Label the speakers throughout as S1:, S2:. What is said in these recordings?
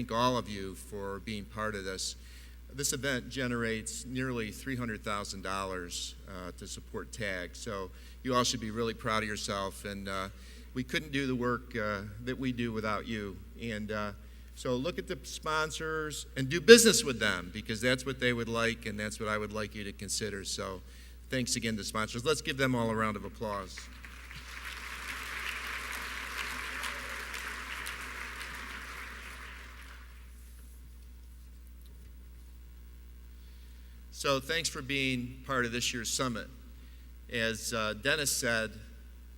S1: thank all of you for being part of this. This event generates nearly $300,000 to support TAG, so you all should be really proud of yourself, and we couldn't do the work that we do without you. And so look at the sponsors and do business with them, because that's what they would like, and that's what I would like you to consider. So thanks again to sponsors. Let's give them all a round of applause. So thanks for being part of this year's summit. As Dennis said,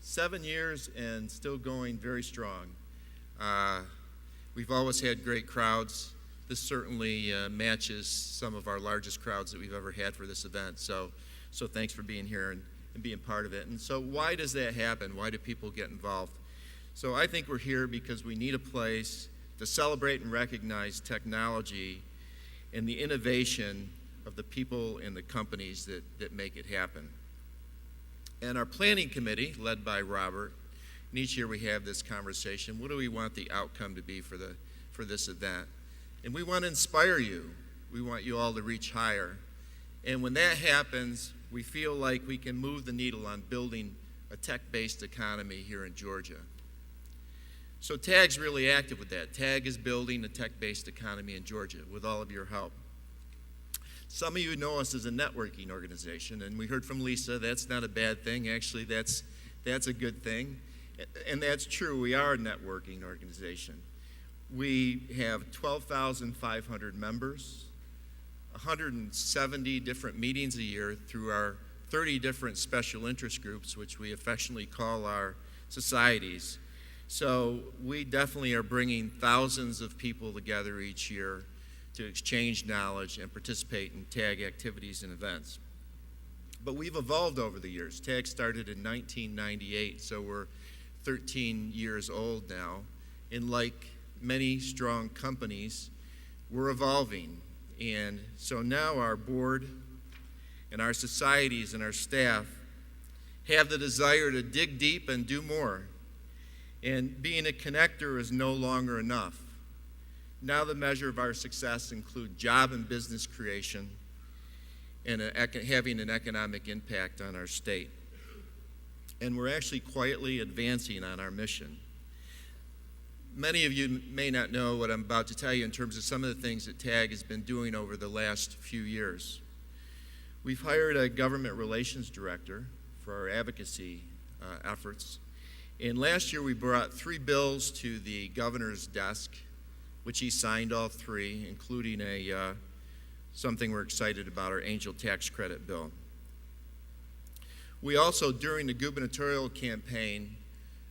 S1: 7 years and still going very strong. We've always had great crowds. This certainly matches some of our largest crowds that we've ever had for this event. So thanks for being here and being part of it. And so why does that happen? Why do people get involved? So I think we're here because we need a place to celebrate and recognize technology and the innovation of the people and the companies that make it happen. And our planning committee, led by Robert, and each year we have this conversation. What do we want the outcome to be for this event? And we want to inspire you. We want you all to reach higher. And when that happens, we feel like we can move the needle on building a tech-based economy here in Georgia. So TAG's really active with that. TAG is building a tech-based economy in Georgia with all of your help. Some of you know us as a networking organization, and we heard from Lisa, that's not a bad thing. Actually, that's a good thing. And that's true, we are a networking organization. We have 12,500 members, 170 different meetings a year through our 30 different special interest groups, which we affectionately call our societies. So we definitely are bringing thousands of people together each year to exchange knowledge and participate in TAG activities and events. But we've evolved over the years. TAG started in 1998, so we're 13 years old now. And like many strong companies, we're evolving. And so now our board and our societies and our staff have the desire to dig deep and do more. And being a connector is no longer enough. Now the measure of our success include job and business creation and having an economic impact on our state. And we're actually quietly advancing on our mission. Many of you may not know what I'm about to tell you in terms of some of the things that TAG has been doing over the last few years. We've hired a government relations director for our advocacy efforts. And last year we brought 3 bills to the governor's desk, which he signed all 3, including something we're excited about, our angel tax credit bill. We also, during the gubernatorial campaign,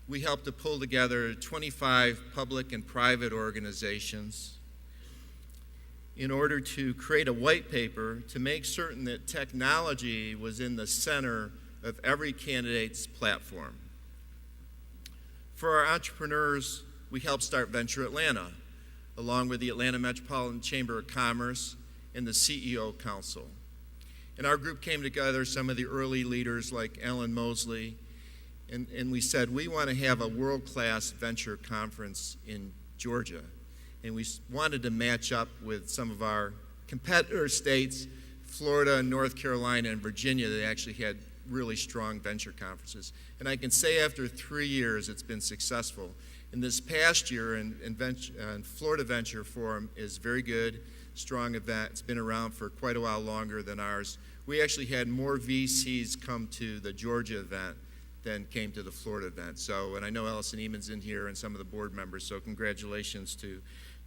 S1: we helped to pull together 25 public and private organizations in order to create a white paper to make certain that technology was in the center of every candidate's platform. For our entrepreneurs, we helped start Venture Atlanta, along with the Atlanta Metropolitan Chamber of Commerce and the CEO Council. And our group came together, some of the early leaders like Alan Mosley, and we said, we want to have a world-class venture conference in Georgia. And we wanted to match up with some of our competitor states, Florida, North Carolina, and Virginia, that actually had really strong venture conferences. And I can say after 3 years, it's been successful. And this past year, Florida Venture Forum is very good, strong event. It's been around for quite a while longer than ours. We actually had more VCs come to the Georgia event than came to the Florida event. So, and I know Allison Eamon's in here and some of the board members, so congratulations to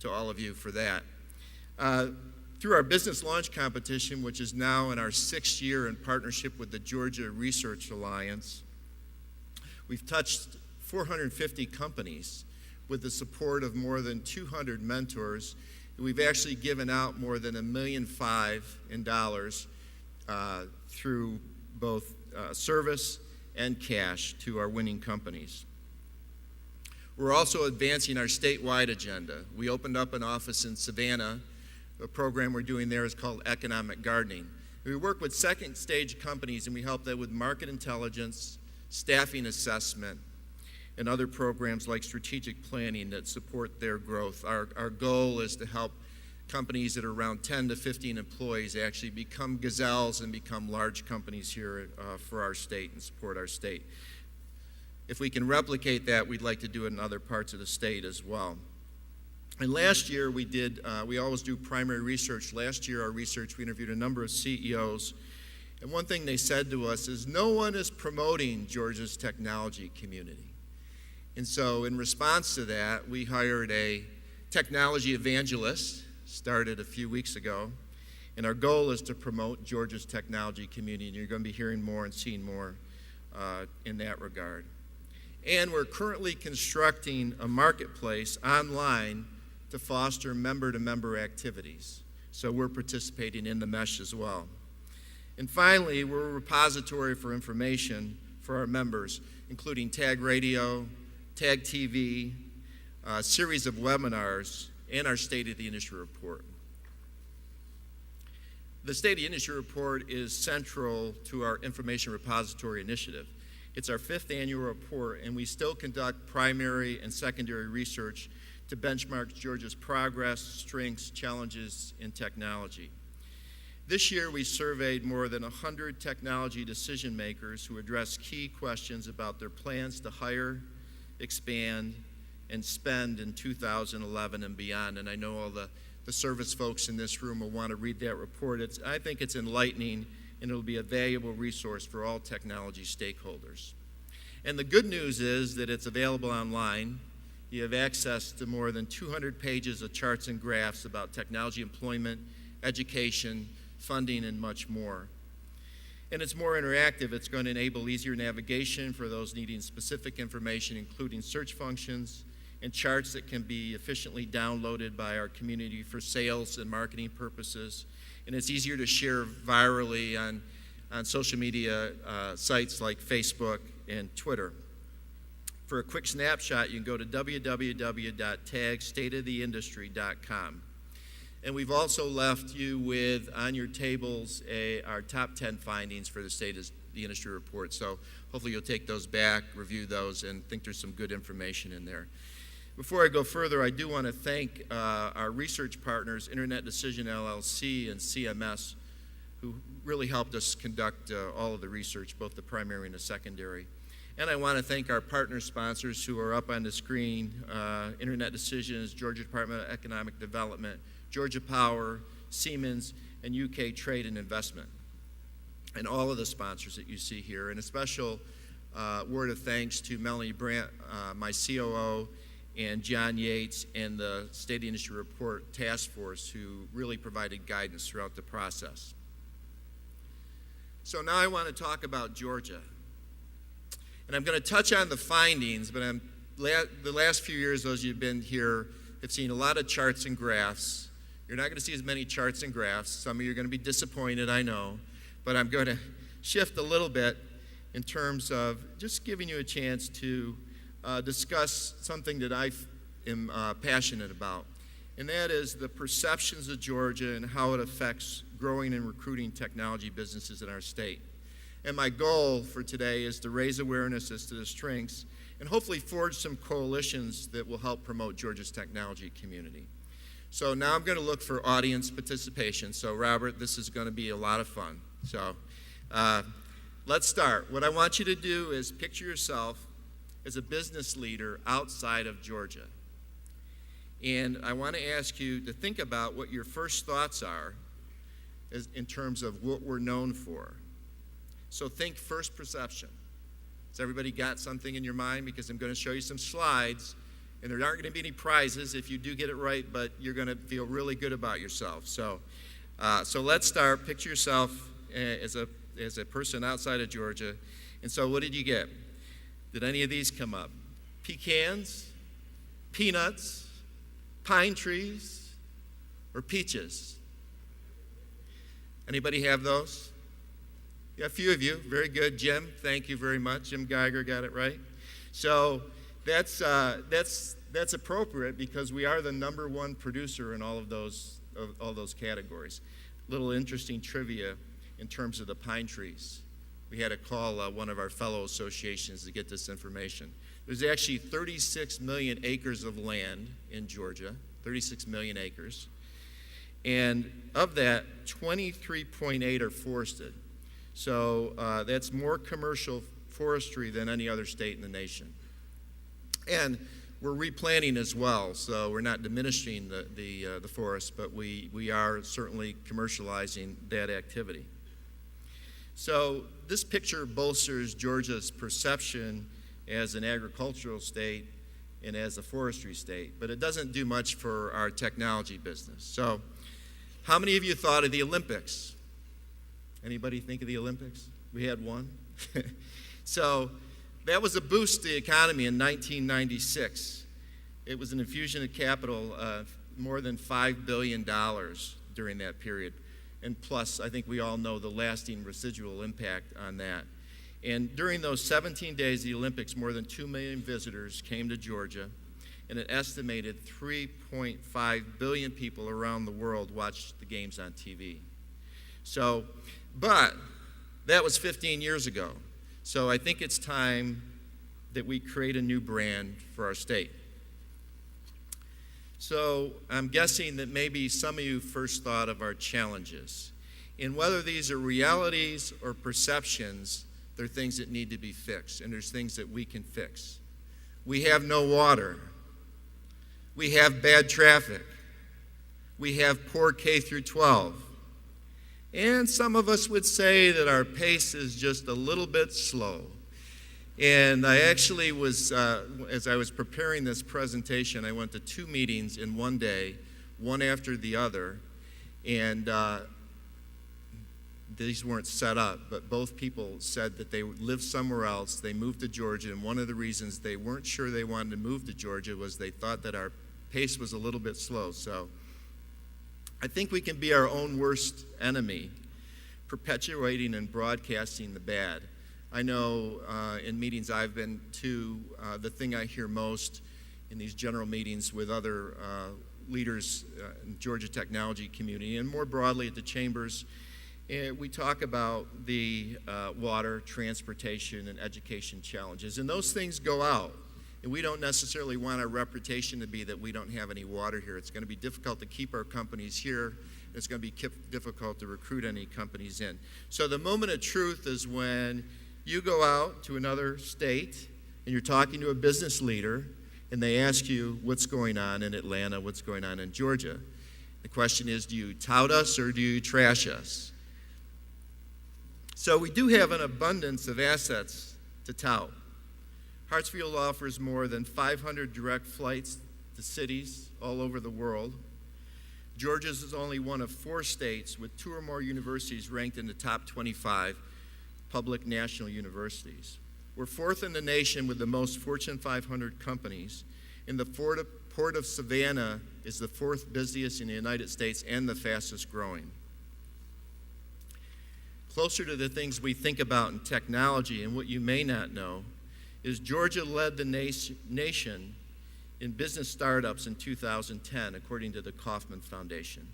S1: all of you for that. Through our business launch competition, which is now in our 6th year in partnership with the Georgia Research Alliance, we've touched 450 companies with the support of more than 200 mentors. We've actually given out more than $1.5 million in dollars through both service and cash to our winning companies. We're also advancing our statewide agenda. We opened up an office in Savannah. The program we're doing there is called Economic Gardening. We work with second-stage companies, and we help them with market intelligence, staffing assessment, and other programs like strategic planning that support their growth. Our goal is to help companies that are around 10 to 15 employees actually become gazelles and become large companies here for our state and support our state. If we can replicate that, we'd like to do it in other parts of the state as well. And last year we always do primary research. Last year, our research, we interviewed a number of CEOs. And one thing they said to us is, no one is promoting Georgia's technology community. And so in response to that, we hired a technology evangelist, started a few weeks ago. And our goal is to promote Georgia's technology community. And you're going to be hearing more and seeing more in that regard. And we're currently constructing a marketplace online to foster member-to-member activities. So we're participating in the mesh as well. And finally, we're a repository for information for our members, including Tag Radio, Tag TV, a series of webinars, and our State of the Industry Report. The State of the Industry Report is central to our Information Repository Initiative. It's our 5th annual report, and we still conduct primary and secondary research to benchmark Georgia's progress, strengths, challenges in technology. This year, we surveyed more than 100 technology decision makers who addressed key questions about their plans to hire, expand, and spend in 2011 and beyond. And I know all the service folks in this room will want to read that report. I think it's enlightening, and it'll be a valuable resource for all technology stakeholders. And the good news is that it's available online. You have access to more than 200 pages of charts and graphs about technology employment, education, funding, and much more. And it's more interactive. It's going to enable easier navigation for those needing specific information, including search functions and charts that can be efficiently downloaded by our community for sales and marketing purposes. And it's easier to share virally on social media sites like Facebook and Twitter. For a quick snapshot, you can go to www.tagstateoftheindustry.com. And we've also left you with, on your tables, our top 10 findings for the State of the Industry Report. So hopefully you'll take those back, review those, and think there's some good information in there. Before I go further, I do want to thank our research partners, Internet Decision LLC and CMS, who really helped us conduct all of the research, both the primary and the secondary. And I want to thank our partner sponsors who are up on the screen, Internet Decisions, Georgia Department of Economic Development, Georgia Power, Siemens, and UK Trade and Investment, and all of the sponsors that you see here. And a special word of thanks to Melanie Brandt, my COO, and John Yates and the State of the Industry Report Task Force, who really provided guidance throughout the process. So now I want to talk about Georgia. And I'm going to touch on the findings, but the last few years, those of you who've been here have seen a lot of charts and graphs. You're not going to see as many charts and graphs. Some of you are going to be disappointed, I know. But I'm going to shift a little bit in terms of just giving you a chance to discuss something that I am passionate about. And that is the perceptions of Georgia and how it affects growing and recruiting technology businesses in our state. And my goal for today is to raise awareness as to the strengths and hopefully forge some coalitions that will help promote Georgia's technology community. So now I'm going to look for audience participation. So Robert, this is going to be a lot of fun. So let's start. What I want you to do is picture yourself as a business leader outside of Georgia. And I want to ask you to think about what your first thoughts are in terms of what we're known for. So think first perception. Has everybody got something in your mind? Because I'm going to show you some slides, and there aren't going to be any prizes if you do get it right, but you're going to feel really good about yourself. So let's start. Picture yourself as a person outside of Georgia. And so what did you get? Did any of these come up? Pecans, peanuts, pine trees, or peaches? Anybody have those? Yeah, a few of you. Very good. Jim, thank you very much. Jim Geiger got it right. So that's appropriate because we are the #1 producer in all those categories. Little interesting trivia in terms of the pine trees. We had to call one of our fellow associations to get this information. There's actually 36 million acres of land in Georgia, 36 million acres. And of that, 23.8 are forested. So that's more commercial forestry than any other state in the nation. And we're replanting as well, so we're not diminishing the forest, but we are certainly commercializing that activity. So this picture bolsters Georgia's perception as an agricultural state and as a forestry state, but it doesn't do much for our technology business. So how many of you thought of the Olympics? Anybody think of the Olympics? We had one. So that was a boost to the economy in 1996. It was an infusion of capital of more than $5 billion during that period. And plus, I think we all know the lasting residual impact on that. And during those 17 days of the Olympics, more than 2 million visitors came to Georgia, and an estimated 3.5 billion people around the world watched the games on TV. So, but that was 15 years ago. So I think it's time that we create a new brand for our state. So I'm guessing that maybe some of you first thought of our challenges. And whether these are realities or perceptions, they're things that need to be fixed, and there's things that we can fix. We have no water. We have bad traffic. We have poor K through 12. And some of us would say that our pace is just a little bit slow. And I actually was, as I was preparing this presentation, I went to 2 meetings in one day, one after the other, and these weren't set up, but both people said that they lived somewhere else. They moved to Georgia, and one of the reasons they weren't sure they wanted to move to Georgia was they thought that our pace was a little bit slow. So I think we can be our own worst enemy, perpetuating and broadcasting the bad. I know in meetings I've been to, the thing I hear most in these general meetings with other leaders in the Georgia technology community, and more broadly at the chambers, we talk about the water, transportation, and education challenges. And those things go out. And we don't necessarily want our reputation to be that we don't have any water here. It's going to be difficult to keep our companies here. It's going to be difficult to recruit any companies in. So the moment of truth is when you go out to another state and you're talking to a business leader and they ask you what's going on in Atlanta, what's going on in Georgia. The question is, do you tout us or do you trash us? So we do have an abundance of assets to tout. Hartsfield offers more than 500 direct flights to cities all over the world. Georgia's is only one of 4 states with 2 or more universities ranked in the top 25 public national universities. We're 4th in the nation with the most Fortune 500 companies, and the Port of Savannah is the 4th busiest in the United States and the fastest growing. Closer to the things we think about in technology, and what you may not know, is Georgia led the nation in business startups in 2010, according to the Kauffman Foundation.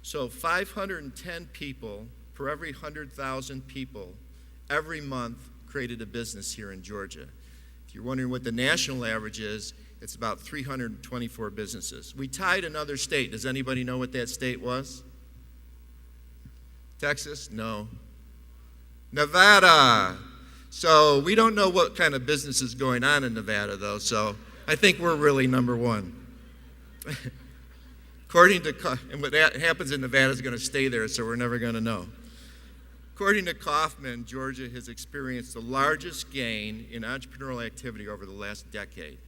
S1: So 510 people per every 100,000 people every month created a business here in Georgia. If you're wondering what the national average is, it's about 324 businesses. We tied another state. Does anybody know what that state was? Texas? No. Nevada. So we don't know what kind of business is going on in Nevada, though, so I think we're really number 1. According to, and what happens in Nevada is going to stay there, so we're never going to know. According to Kauffman, Georgia has experienced the largest gain in entrepreneurial activity over the last decade.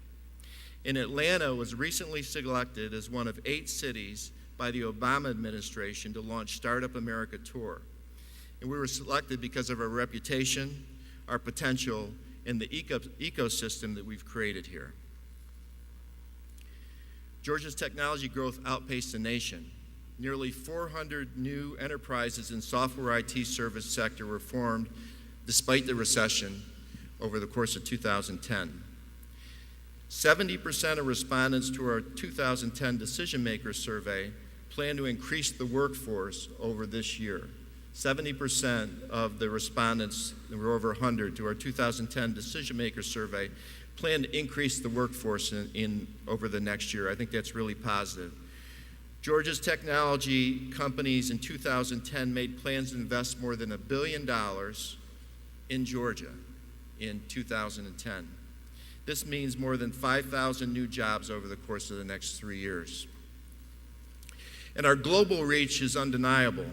S1: And Atlanta was recently selected as one of 8 cities by the Obama administration to launch Startup America Tour. And we were selected because of our reputation, our potential, and the ecosystem that we've created here. Georgia's technology growth outpaced the nation. Nearly 400 new enterprises in software IT service sector were formed despite the recession over the course of 2010. 70% of respondents to our 2010 Decision Maker Survey plan to increase the workforce over this year. 70% of the respondents, there were over 100, to our 2010 Decision Maker Survey plan to increase the workforce over the next year. I think that's really positive. Georgia's technology companies in 2010 made plans to invest more than $1 billion in Georgia in 2010. This means more than 5,000 new jobs over the course of the next 3 years. And our global reach is undeniable.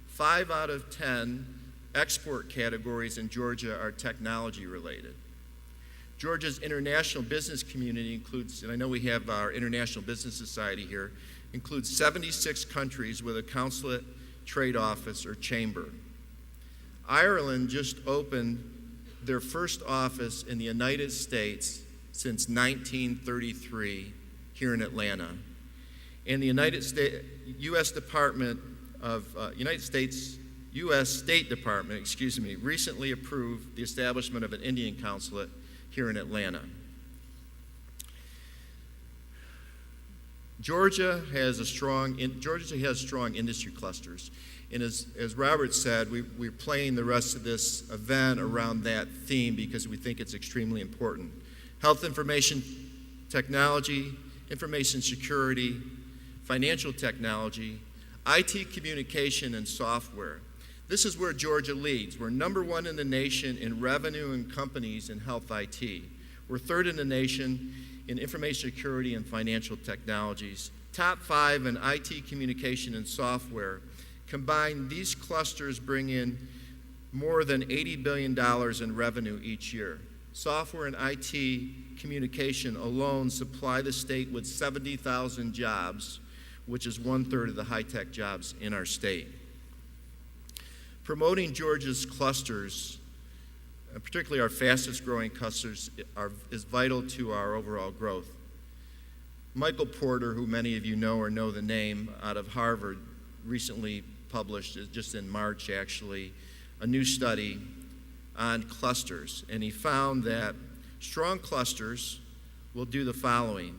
S1: 5 out of 10 export categories in Georgia are technology related. Georgia's international business community includes, and I know we have our International Business Society here, includes 76 countries with a consulate, trade office, or chamber. Ireland just opened their first office in the United States since 1933 here in Atlanta. And the U.S. State Department, recently approved the establishment of an Indian consulate here in Atlanta. Georgia has strong industry clusters. And as Robert said, we're playing the rest of this event around that theme because we think it's extremely important. Health information technology, information security, financial technology, IT communication, and software. This is where Georgia leads. We're number 1 in the nation in revenue and companies in health IT. We're 3rd in the nation in information security and financial technologies. Top 5 in IT communication and software. Combined, these clusters bring in more than $80 billion in revenue each year. Software and IT communication alone supply the state with 70,000 jobs, which is 1/3 of the high-tech jobs in our state. Promoting Georgia's clusters, and particularly our fastest growing clusters, is vital to our overall growth. Michael Porter, who many of you know or know the name, out of Harvard, recently published, just in March actually, a new study on clusters. And he found that strong clusters will do the following: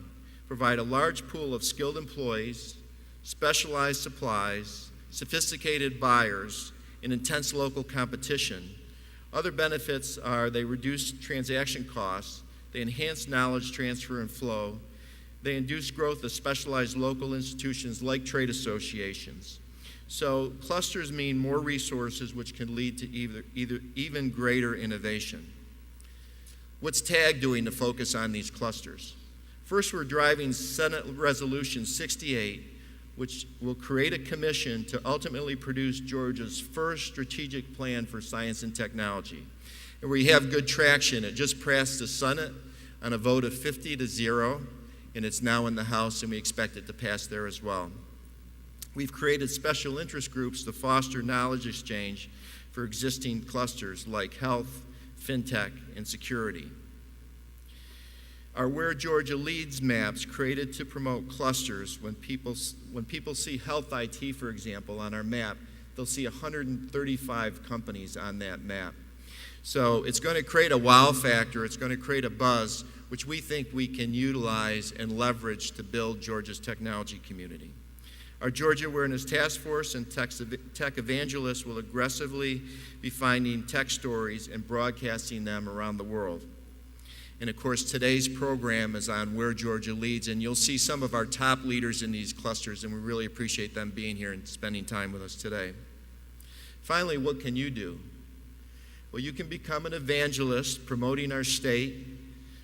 S1: provide a large pool of skilled employees, specialized supplies, sophisticated buyers, and intense local competition. Other benefits are they reduce transaction costs, they enhance knowledge transfer and flow, they induce growth of specialized local institutions like trade associations. So clusters mean more resources, which can lead to even greater innovation. What's TAG doing to focus on these clusters? First, we're driving Senate Resolution 68, which will create a commission to ultimately produce Georgia's first strategic plan for science and technology. And we have good traction. It just passed the Senate on a vote of 50-0, and it's now in the House, and we expect it to pass there as well. We've created special interest groups to foster knowledge exchange for existing clusters like health, fintech, and security. Our Where Georgia Leads maps created to promote clusters. When people see health IT, for example, on our map, they'll see 135 companies on that map. So it's going to create a wow factor, it's going to create a buzz, which we think we can utilize and leverage to build Georgia's technology community. Our Georgia Awareness Task Force and tech evangelists will aggressively be finding tech stories and broadcasting them around the world. And of course, today's program is on Where Georgia Leads, and you'll see some of our top leaders in these clusters, and we really appreciate them being here and spending time with us today. Finally, what can you do? Well, you can become an evangelist promoting our state,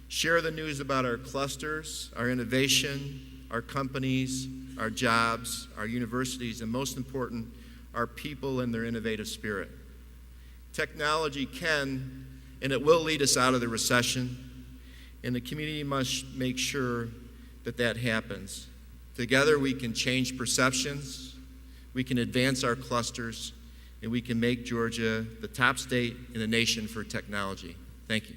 S1: share the news about our clusters, our innovation, our companies, our jobs, our universities, and most important, our people and their innovative spirit. Technology can, and it will lead us out of the recession, and the community must make sure that that happens. Together we can change perceptions, we can advance our clusters, and we can make Georgia the top state in the nation for technology. Thank you.